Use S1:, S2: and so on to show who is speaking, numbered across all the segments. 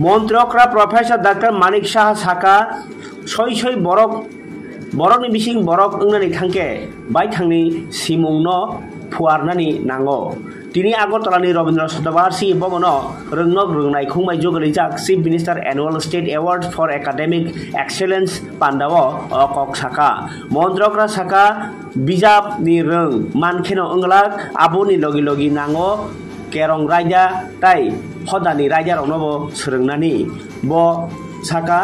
S1: মন্ত্রকরা professor doctor Manik Saha সাকা সই borokni bising borok wngmani thangke bai thangni simungno phuarnani nango tini Agartalani Rabindra Shatavarsi bomono rwngnai khungmai jogrijak Chief Minister Annual State Award for Academic Excellence pandao okok saka montrokra saka bijap ni rung mankheno onglak aboni logi nango kerong raja tai hodani raja roknobo srwngnani bo saka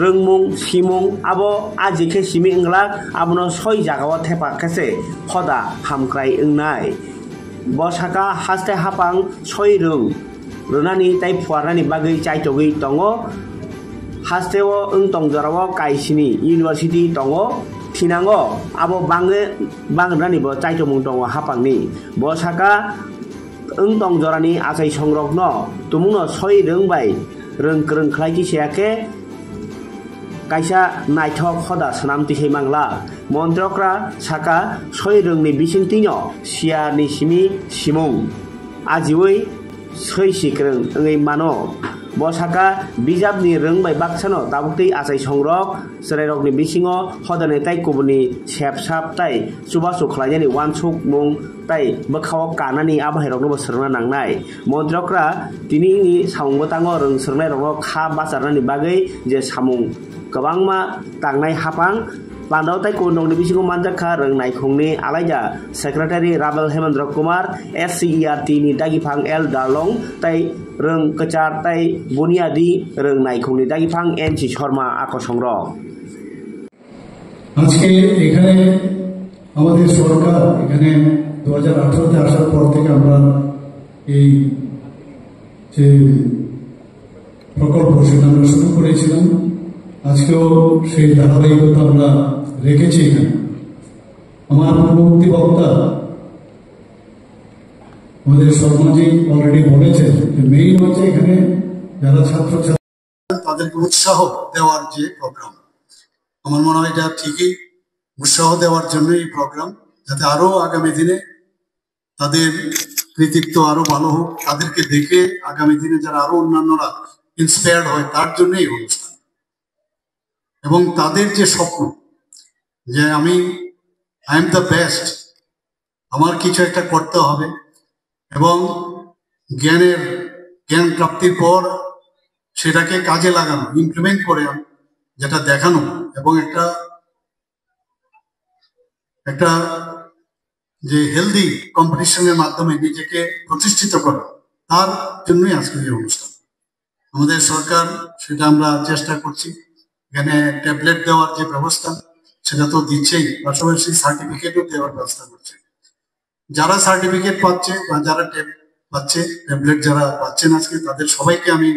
S1: rungmung simung abo ajike simi onglak abono soi jagao thepa kese hoda hamkrai ongnai bo saka haste hapang soi runani tai phuarnani bagui chaitogui tongo hasteo tongjarao kaisini university tongo thinango abo bangrani bo chaitomung tongo hapangni bo saka tongjarani achai songrokno tumungno soi rungbai rungkrung khlaiki seake kaisa naithok hoda swnamti mangla montrokra saka soi rungni bisingtino siarni simi simung ajiwi soi sikrung ngai mano bo saka bijapni rungbai baksano tabukti achai songrok cherairokni bisingo hodane tai kubuni sepsap tai chubasu khlaijani wansuk mung tai bakhao kanani abahairokno srungna nangnai montrokra tini samungbotango rung srungnai rokno kha bacharnani bagui je samung kwbangma tangnai hapang Pandau tai kundong di bisingo manjakha rwngnai khungni alaija Secretary Rabel Hemendra Kumar SCERT ni dagifang L Darlong tai rung kechar tai bunyadi rwngnai khungni dagifang NC Sharma akosongrok
S2: আজকে এখানে আমাদের সরকার এখানে 2018 তে আসার পর থেকে আমরা এই যে প্রকল্প সেটা আমরা শুরু করেছিলাম আজকেও সেই ধারাবাহিকতা আমরা রেখেছি এখানে আমার পূর্ববর্তী বক্তা আমাদের শর্মাজি অলরেডি বলেছেন যে মেইন হচ্ছে এখানে যারা ছাত্রছাত্রী তাদেরকে উৎসাহ দেওয়ার যে প্রোগ্রাম আমার মনে হয় এটা ঠিকই উৎসাহ দেওয়ার জন্য এই প্রোগ্রাম যাতে আরো আগামী দিনে তাদের কৃতিত্ব আরো ভালো হোক তাদেরকে দেখে আগামী দিনে যারা আরো অন্যান্যরা ইন্সপায়ার্ড হয় তার জন্য এই অনুষ্ঠান এবং তাদের যে স্বপ্ন যে আই এম দ্য বেস্ট আমার কিছু একটা করতে হবে এবং জ্ঞান প্রাপ্তির পর সেটাকে কাজে লাগানো ইমপ্লিমেন্ট করে যেটা দেখানো এবং একটা যে হেলদি কম্পিটিশনের মাধ্যমে নিজেকে প্রতিষ্ঠিত করা তার জন্যই আজকের এই অনুষ্ঠান আমাদের সরকার সেটা আমরা চেষ্টা করছি এখানে ট্যাবলেট দেওয়ার যে ব্যবস্থা সেটা তো দিচ্ছেই পাশাপাশি সার্টিফিকেটও দেওয়ার ব্যবস্থা করছে যারা সার্টিফিকেট পাচ্ছে বা যারা ট্যাবলেট যারা পাচ্ছেন আজকে তাদের সবাইকে আমি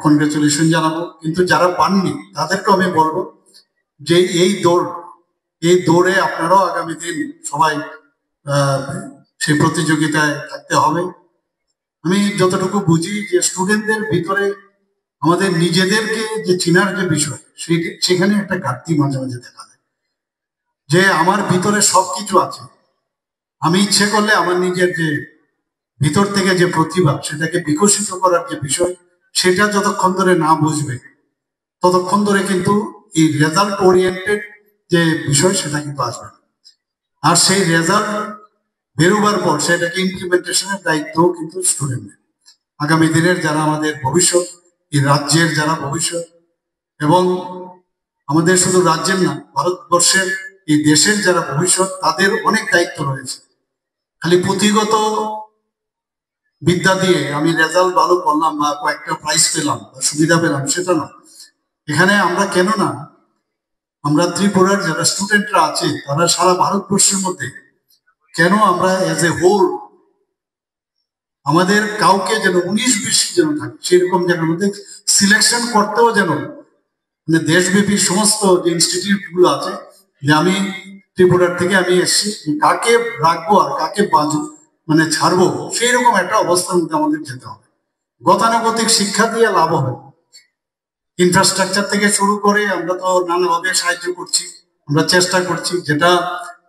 S2: কনগ্রাচুলেশন জানাবো কিন্তু যারা পাননি তাদেরকেও আমি বলবো যে এই দৌড়ে আপনারাও আগামী দিন সবাই সেই প্রতিযোগিতায় থাকতে হবে আমি যতটুকু বুঝি যে স্টুডেন্টদের ভিতরে আমাদের নিজেদেরকে যে চিনার যে বিষয় সেখানে একটা ঘাটতি মাঝে মাঝে দেখা যায় যে আমার ভিতরে সবকিছু আছে আমি ইচ্ছে করলে আমার নিজের যে ভিতর থেকে যে প্রতিভা সেটাকে বিকশিত করার যে বিষয় সেটা যতক্ষণ ধরে না বুঝবে ততক্ষণ ধরে কিন্তু এই রেজাল্ট ওরিয়েন্টেড যে বিষয় সেটা কিন্তু আসবে আর সেই রেজাল্ট বেরোবার পর সেটাকে ইমপ্লিমেন্টেশনের দায়িত্ব কিন্তু স্টুডেন্টদের আগামী দিনের যারা আমাদের ভবিষ্যৎ এই রাজ্যের যারা ভবিষ্যৎ এবং আমাদের শুধু রাজ্যের না ভারতবর্ষের এই দেশের যারা ভবিষ্যৎ তাদের অনেক দায়িত্ব রয়েছে খালি পুঁথিগত বিদ্যা দিয়ে আমি রেজাল্ট ভালো করলাম বা কয়েকটা প্রাইজ পেলাম বা সুবিধা পেলাম সেটা না এখানে আমরা কেন না আমরা ত্রিপুরার যারা স্টুডেন্টরা আছে তারা সারা ভারতবর্ষের মধ্যে কেন আমরা এজ এ হোল আমাদের কাউকে যেন 19-20 যেন থাকে সেরকম যেন আমাদের সিলেকশন করতেও যেন দেশব্যাপী সমস্ত যে ইনস্টিটিউট গুলো আছে যে আমি ত্রিপুরার থেকে আমি এসেছি কাকে রাখবো আর কাকে ছাড়বো সেই রকম একটা অবস্থার মধ্যে আমাদের যেতে হবে গতানুগতিক শিক্ষা দিয়ে লাভ হবে ইনফ্রাস্ট্রাকচার থেকে শুরু করে আমরা তো নানাভাবে সাহায্য করছি আমরা চেষ্টা করছি যেটা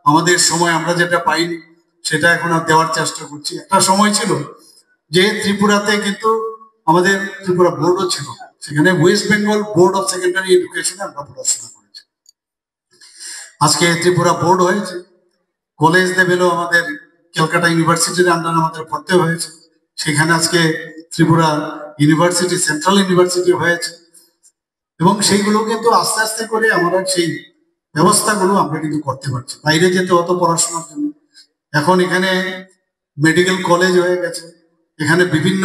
S2: আমাদের সময় আমরা যেটা পাইনি সেটা এখন আর দেওয়ার চেষ্টা করছি একটা সময় ছিল যে ত্রিপুরাতে কিন্তু আমাদের ত্রিপুরা বোর্ডও ছিল, সেখানে West Bengal board of secondary এডুকেশনে আমরা পড়াশোনা করেছি। আজকে ত্রিপুরা বোর্ড হয়েছে, কলেজ লেভেলও আমাদের ক্যালকাটা ইউনিভার্সিটির আন্ডারে আমাদের পড়তে হয়েছে, সেখানে আজকে ত্রিপুরা ইউনিভার্সিটি সেন্ট্রাল ইউনিভার্সিটি হয়েছে। এবং সেইগুলো কিন্তু আস্তে আস্তে করে আমরা সেই ব্যবস্থাগুলো আমরা কিন্তু করতে পারছি, বাইরে যেতে হতো পড়াশোনার জন্য। এখন এখানে মেডিকেল কলেজ হয়ে গেছে, এখানে বিভিন্ন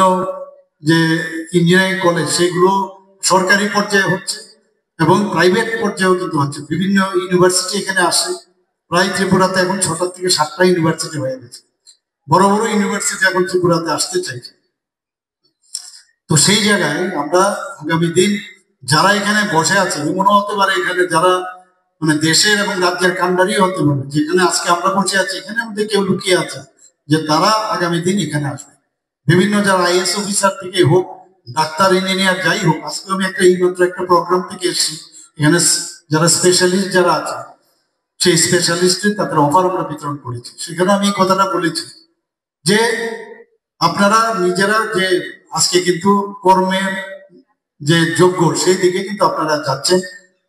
S2: যে ইঞ্জিনিয়ারিং কলেজ সেগুলো সরকারি পর্যায়ে হচ্ছে এবং প্রাইভেট পর্যায়েও কিন্তু হচ্ছে। বিভিন্ন ইউনিভার্সিটি এখানে আসে, প্রায় ত্রিপুরাতে এখন 6টা থেকে 7টা ইউনিভার্সিটি হয়ে গেছে। বড় বড় ইউনিভার্সিটি এখন ত্রিপুরাতে আসতে চাইছে। তো সেই জায়গায় আমরা আগামী দিন যারা এখানে বসে আছে, এমনও হতে পারে এখানে যারা মানে দেশের এবং রাজ্যের কান্ডারি হতে পারে, যেখানে আজকে আমরা বসে আছি এখানে মধ্যে কেউ লুকিয়ে আছে যে তারা আগামী দিন এখানে আসবে। বিভিন্ন যারা আইএস অফিসার থেকে হোক, ডাক্তার ইঞ্জিনিয়ার যাই হোক, আজকে আমি এইমাত্র একটা প্রোগ্রাম থেকে এসেছি, এখানে যারা স্পেশালিস্ট যারা আছে সেই স্পেশালিস্টের তাদের অফার আমরা বিতরণ করেছি। সেখানে আমি এই কথাটা বলেছি যে আপনারা নিজেরা যে আজকে কিন্তু কর্মের যে যোগ্য সেই দিকে কিন্তু আপনারা যাচ্ছেন।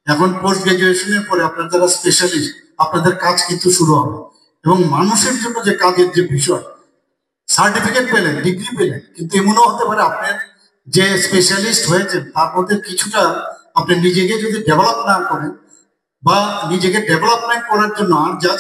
S2: এখন পোস্ট গ্রাজুয়েশনের পরে আপনারা যারা স্পেশালিস্ট, আপনাদের কাজ কিন্তু শুরু হবে এবং মানুষের জন্য যে কাজের যে বিষয়, সার্টিফিকেট পেলেন, ডিগ্রি পেলেন, কিন্তু এমনও হতে পারে আপনার যে স্পেশালিস্ট হয়েছেন তার মধ্যে কিছুটা আপনি নিজেকে যদি ডেভেলপ না করেন বা নিজেকে ডেভেলপমেন্ট করার জন্য আর যা যা